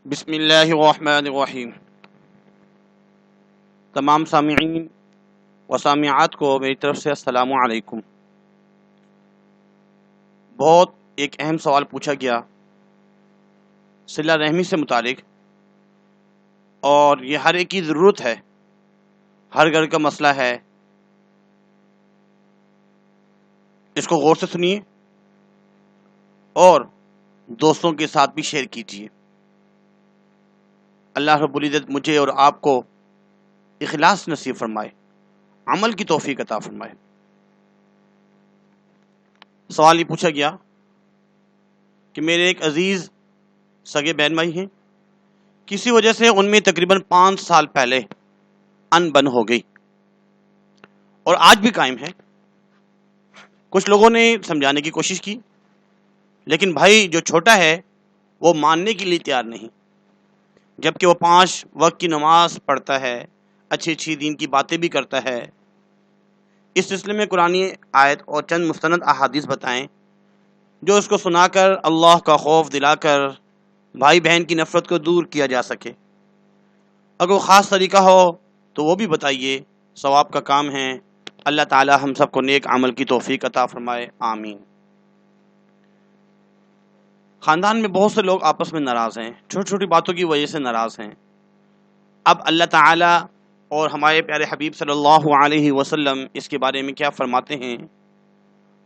بسم اللہ الرحمن الرحیم۔ تمام سامعین و سامعات کو میری طرف سے السلام علیکم۔ بہت ایک اہم سوال پوچھا گیا صلہ رحمی سے متعلق، اور یہ ہر ایک کی ضرورت ہے، ہر گھر کا مسئلہ ہے۔ اس کو غور سے سنیے اور دوستوں کے ساتھ بھی شیئر کیجیے۔ اللہ رب العزت مجھے اور آپ کو اخلاص نصیب فرمائے، عمل کی توفیق عطا فرمائے۔ سوال یہ پوچھا گیا کہ میرے ایک عزیز سگے بہن بھائی ہیں، کسی وجہ سے ان میں تقریباً 5 سال پہلے ان بن ہو گئی اور آج بھی قائم ہے۔ کچھ لوگوں نے سمجھانے کی کوشش کی، لیکن بھائی جو چھوٹا ہے وہ ماننے کے لیے تیار نہیں، جبکہ وہ 5 وقت کی نماز پڑھتا ہے، اچھی اچھی دین کی باتیں بھی کرتا ہے۔ اس سلسلے میں قرآنی آیت اور چند مستند احادیث بتائیں جو اس کو سنا کر اللہ کا خوف دلا کر بھائی بہن کی نفرت کو دور کیا جا سکے۔ اگر وہ خاص طریقہ ہو تو وہ بھی بتائیے، ثواب کا کام ہے۔ اللہ تعالی ہم سب کو نیک عمل کی توفیق عطا فرمائے، آمین۔ خاندان میں بہت سے لوگ آپس میں ناراض ہیں، چھوٹی چھوٹی باتوں کی وجہ سے ناراض ہیں۔ اب اللہ تعالی اور ہمارے پیارے حبیب صلی اللہ علیہ وسلم اس کے بارے میں کیا فرماتے ہیں،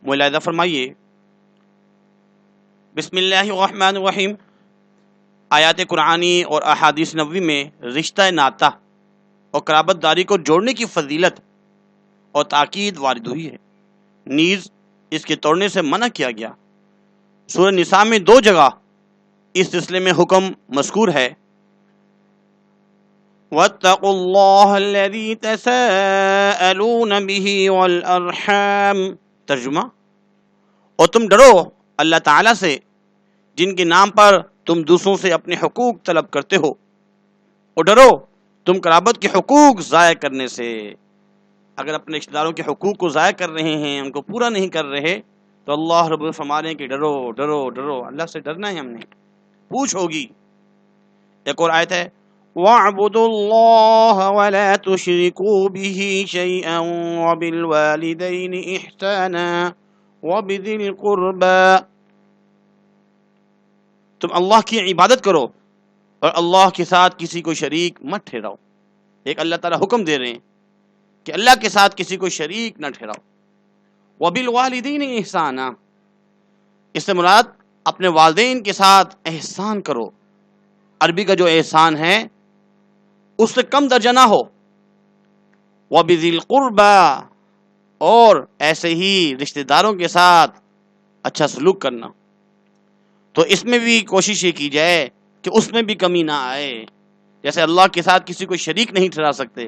ملاحظہ فرمائیے۔ بسم اللہ الرحمن الرحیم۔ آیات قرآنی اور احادیث نبوی میں رشتہ ناتا اور قرابت داری کو جوڑنے کی فضیلت اور تاکید وارد ہوئی ہے، نیز اس کے توڑنے سے منع کیا گیا۔ سورہ نساء میں 2 جگہ اس سلسلے میں حکم مذکور ہے۔ وَاتَّقُوا اللَّهَ الَّذِي تَسَاءَلُونَ بِهِ وَالْأَرْحَامَ، ترجمہ، اور تم ڈرو اللہ تعالیٰ سے جن کے نام پر تم دوسروں سے اپنے حقوق طلب کرتے ہو، اور ڈرو تم قرابت کے حقوق ضائع کرنے سے۔ اگر اپنے رشتہ داروں کے حقوق کو ضائع کر رہے ہیں، ان کو پورا نہیں کر رہے، تو اللہ رب فرما رہے ہیں کہ ڈرو ڈرو ڈرو، اللہ سے ڈرنا ہے، ہم نے پوچھ ہوگی۔ ایک اور آیت ہے، وَاعْبُدُوا اللَّهَ وَلَا تُشْرِكُوا بِهِ شَيْئًا وَبِالْوَالِدَيْنِ إِحْسَانًا وَبِذِي الْقُرْبَى، تم اللہ کی عبادت کرو اور اللہ کے ساتھ کسی کو شریک مت ٹھہراؤ۔ ایک اللہ تعالیٰ حکم دے رہے ہیں کہ اللہ کے ساتھ کسی کو شریک نہ ٹھہراؤ۔ وَبِالْوَالِدَيْنِ إِحْسَانًا، اس سے مراد اپنے والدین کے ساتھ احسان کرو۔ عربی کا جو احسان ہے اس سے کم درجہ نہ ہو۔ وَبِذِي الْقُرْبَى، اور ایسے ہی رشتہ داروں کے ساتھ اچھا سلوک کرنا۔ تو اس میں بھی کوشش یہ کی جائے کہ اس میں بھی کمی نہ آئے۔ جیسے اللہ کے ساتھ کسی کو شریک نہیں ٹھہرا سکتے،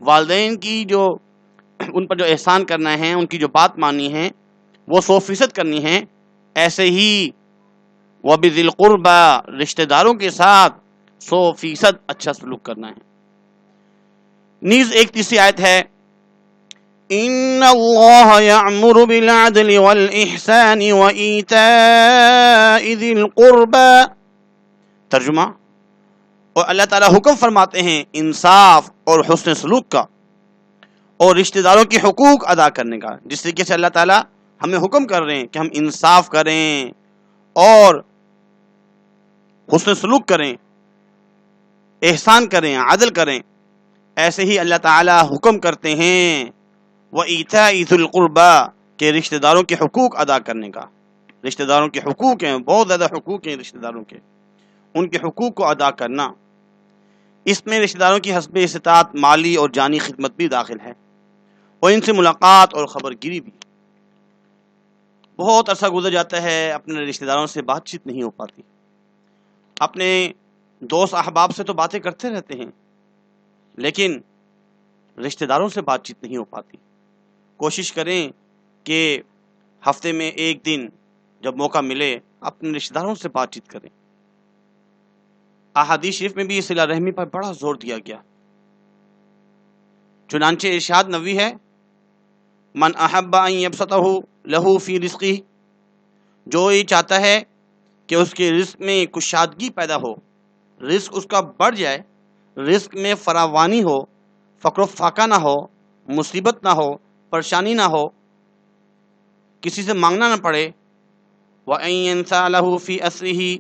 والدین کی جو ان پر جو احسان کرنا ہے، ان کی جو بات ماننی ہے وہ 100% کرنی ہے، ایسے ہی وَبِذِي الْقُرْبَى، رشتہ داروں کے ساتھ 100% اچھا سلوک کرنا ہے۔ نیز ایک تیسری آیت ہے، إِنَّ اللَّهَ يَأْمُرُ بِالْعَدْلِ وَالْإِحْسَانِ وَإِيتَاءِ ذِي الْقُرْبَى، ترجمہ، اور اللہ تعالیٰ حکم فرماتے ہیں انصاف اور حسن سلوک کا اور رشتہ داروں کے حقوق ادا کرنے کا۔ جس طریقے سے اللہ تعالیٰ ہمیں حکم کر رہے ہیں کہ ہم انصاف کریں اور حسن سلوک کریں، احسان کریں، عدل کریں، ایسے ہی اللہ تعالیٰ حکم کرتے ہیں وَإِيتَاءِ ذِي الْقُرْبَى، کہ رشتہ داروں کے حقوق ادا کرنے کا۔ رشتہ داروں کے حقوق ہیں، بہت زیادہ حقوق ہیں رشتہ داروں کے، ان کے حقوق کو ادا کرنا۔ اس میں رشتہ داروں کی حسب استطاعت مالی اور جانی خدمت بھی داخل ہے، اور ان سے ملاقات اور خبر گیری بھی۔ بہت عرصہ گزر جاتا ہے، اپنے رشتہ داروں سے بات چیت نہیں ہو پاتی، اپنے دوست احباب سے تو باتیں کرتے رہتے ہیں، لیکن رشتہ داروں سے بات چیت نہیں ہو پاتی۔ کوشش کریں کہ ہفتے میں 1 دن جب موقع ملے اپنے رشتہ داروں سے بات چیت کریں۔ احادیث شریف میں بھی صلہ رحمی پر بڑا زور دیا گیا، چنانچہ ارشاد نبوی ہے، من احب ان یبسطہ لہ فی رزقہ، جو یہ چاہتا ہے کہ اس کے رزق میں کشادگی پیدا ہو، رزق اس کا بڑھ جائے، رزق میں فراوانی ہو، فقر و فاقہ نہ ہو، مصیبت نہ ہو، پریشانی نہ ہو، کسی سے مانگنا نہ پڑے، وَأَن يَنْسَى لَهُ فِي أَسْرِهِ،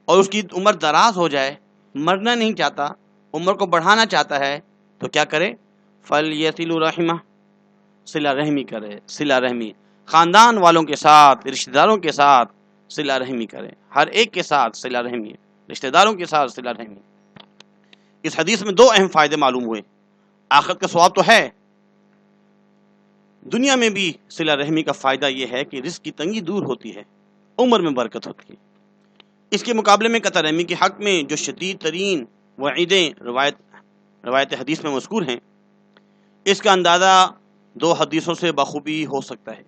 اور اس کی عمر دراز ہو جائے، مرنا نہیں چاہتا، عمر کو بڑھانا چاہتا ہے، تو کیا کرے؟ فَلْيَصِلْ رَحِمَهُ، صلہ رحمی کرے، صلہ رحمی، خاندان والوں کے ساتھ، رشتہ داروں کے ساتھ صلہ رحمی کرے، ہر ایک کے ساتھ صلہ رحمی، رشتہ داروں کے ساتھ صلہ رحمی۔ اس حدیث میں دو اہم فائدے معلوم ہوئے، آخرت کا ثواب تو ہے، دنیا میں بھی صلہ رحمی کا فائدہ یہ ہے کہ رزق کی تنگی دور ہوتی ہے، عمر میں برکت ہوتی ہے۔ اس کے مقابلے میں قطع رحمی کے حق میں جو شدید ترین وعیدیں روایت حدیث میں مذکور ہیں، اس کا اندازہ دو حدیثوں سے بخوبی ہو سکتا ہے۔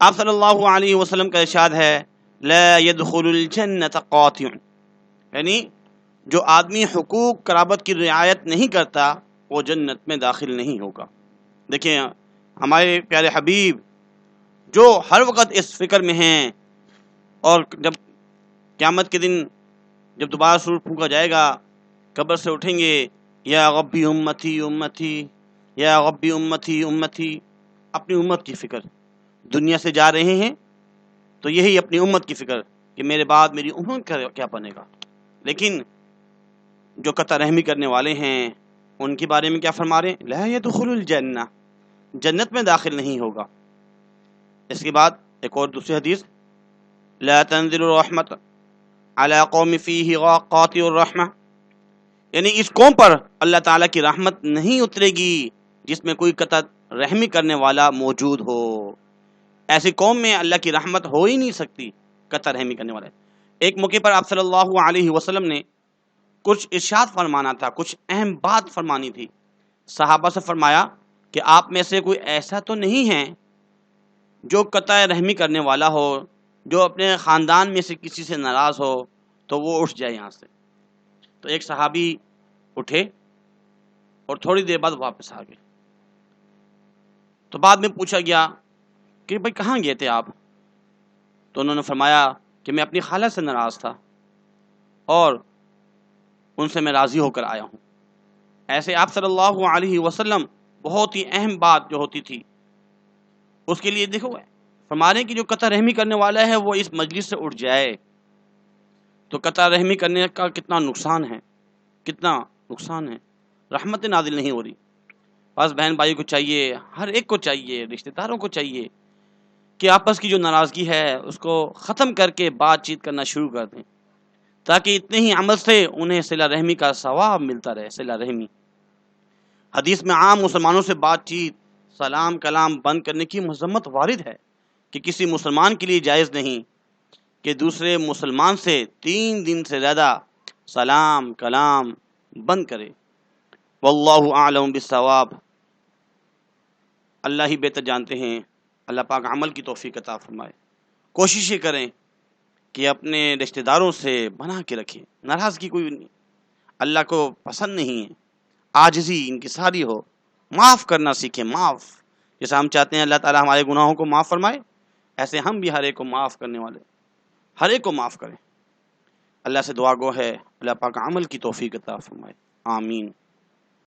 آپ صلی اللہ علیہ وسلم کا ارشاد ہے، لا يدخل الجنت قاطع، یعنی جو آدمی حقوق قرابت کی رعایت نہیں کرتا وہ جنت میں داخل نہیں ہوگا۔ دیکھیں ہمارے پیارے حبیب جو ہر وقت اس فکر میں ہیں، اور جب قیامت کے دن جب دوبارہ سور پھونکا جائے گا، قبر سے اٹھیں گے، یا ربی امتی امتی، یا ربی امتی امتی، اپنی امت کی فکر، دنیا سے جا رہے ہیں تو یہی اپنی امت کی فکر کہ میرے بعد میری امت کا کیا بنے گا۔ لیکن جو قطع رحمی کرنے والے ہیں ان کے بارے میں کیا فرما رہے ہیں؟ لا يدخل الجنہ، جنت میں داخل نہیں ہوگا۔ اس کے بعد ایک اور دوسری حدیث، لا تنزل الرحمت علی قوم فیہ قاطع الرحمہ، یعنی اس قوم پر اللہ تعالیٰ کی رحمت نہیں اترے گی جس میں کوئی قطع رحمی کرنے والا موجود ہو۔ ایسی قوم میں اللہ کی رحمت ہو ہی نہیں سکتی، قطع رحمی کرنے والے۔ ایک موقع پر آپ صلی اللہ علیہ وسلم نے کچھ ارشاد فرمانا تھا، کچھ اہم بات فرمانی تھی۔ صحابہ سے فرمایا کہ آپ میں سے کوئی ایسا تو نہیں ہے جو قطع رحمی کرنے والا ہو، جو اپنے خاندان میں سے کسی سے ناراض ہو تو وہ اٹھ جائے یہاں سے۔ تو ایک صحابی اٹھے اور تھوڑی دیر بعد واپس آ گئے۔ تو بعد میں پوچھا گیا کہ بھائی کہاں گئے تھے آپ؟ تو انہوں نے فرمایا کہ میں اپنی خالہ سے ناراض تھا اور ان سے میں راضی ہو کر آیا ہوں۔ ایسے آپ صلی اللہ علیہ وسلم بہت ہی اہم بات جو ہوتی تھی اس کے لیے دیکھو فرمانے کی جو قطع رحمی کرنے والا ہے وہ اس مجلس سے اٹھ جائے تو قطع رحمی کرنے کا کتنا نقصان ہے، کتنا نقصان ہے، رحمت نازل نہیں ہو رہی۔ بس بہن بھائی کو چاہیے، ہر ایک کو چاہیے، رشتہ داروں کو چاہیے کہ آپس کی جو ناراضگی ہے اس کو ختم کر کے بات چیت کرنا شروع کر دیں، تاکہ اتنے ہی عمل سے انہیں صلہ رحمی کا ثواب ملتا رہے۔ صلہ رحمی حدیث میں عام مسلمانوں سے بات چیت، سلام کلام بند کرنے کی مذمت وارد ہے کہ کسی مسلمان کے لیے جائز نہیں کہ دوسرے مسلمان سے 3 دن سے زیادہ سلام کلام بند کرے۔ واللہ اعلم بالصواب، اللہ ہی بہتر جانتے ہیں۔ اللہ پاک عمل کی توفیق عطا فرمائے۔ کوشش یہ کریں کہ اپنے رشتہ داروں سے بنا کے رکھیں، ناراضگی کوئی نہیں، اللہ کو پسند نہیں ہے۔ عاجزی انکساری ہو، معاف کرنا سیکھیں، معاف جیسا ہم چاہتے ہیں اللہ تعالیٰ ہمارے گناہوں کو معاف فرمائے، ایسے ہم بھی ہر ایک کو معاف کرنے والے، ہر ایک کو معاف کریں۔ اللہ سے دعا گو ہے اللہ پاک عمل کی توفیق عطا فرمائے، آمین۔